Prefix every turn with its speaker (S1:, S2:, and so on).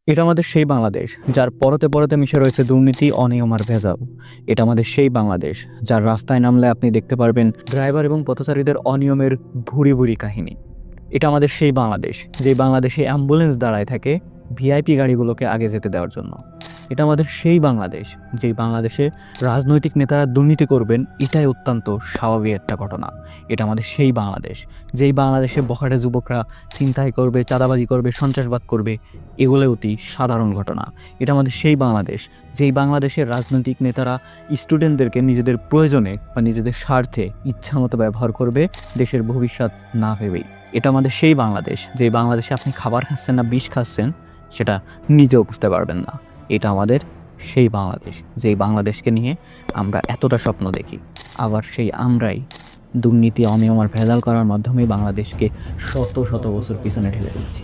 S1: এটা আমাদের সেই বাংলাদেশ যার পরতে পরতে মিশে রয়েছে দুর্নীতি, অনিয়ম আর ভেজাল। এটা আমাদের সেই বাংলাদেশ যার রাস্তায় নামলে আপনি দেখতে পারবেন ড্রাইভার এবং পথচারীদের অনিয়মের ভুরি ভুরি কাহিনী। এটা আমাদের সেই বাংলাদেশ যেই বাংলাদেশে অ্যাম্বুলেন্স দাঁড়ায় থাকে ভিআইপি গাড়িগুলোকে আগে যেতে দেওয়ার জন্য। এটা আমাদের সেই বাংলাদেশ যেই বাংলাদেশে রাজনৈতিক নেতারা দুর্নীতি করবেন এটাই অত্যন্ত স্বাভাবিক একটা ঘটনা। এটা আমাদের সেই বাংলাদেশ যেই বাংলাদেশে বখাটে যুবকরা ছিনতাই করবে, চাঁদাবাজি করবে, সন্ত্রাসবাদ করবে, এগুলো অতি সাধারণ ঘটনা। এটা আমাদের সেই বাংলাদেশ যেই বাংলাদেশের রাজনৈতিক নেতারা স্টুডেন্টদেরকে নিজেদের প্রয়োজনে বা নিজেদের স্বার্থে ইচ্ছামতো ব্যবহার করবে, দেশের ভবিষ্যৎ না ভেবেই। এটা আমাদের সেই বাংলাদেশ যেই বাংলাদেশে আপনি খাবার খাচ্ছেন না বিষ খাচ্ছেন সেটা নিজেও বুঝতে পারবেন না। এটা আমাদের সেই বাংলাদেশ যেই বাংলাদেশকে নিয়ে আমরা এতটা স্বপ্ন দেখি, আবার সেই আমরাই দুর্নীতি, অনিয়ম আর ভেজাল করার মাধ্যমে বাংলাদেশকে শত শত বছর পিছনে ঠেলে দিচ্ছি।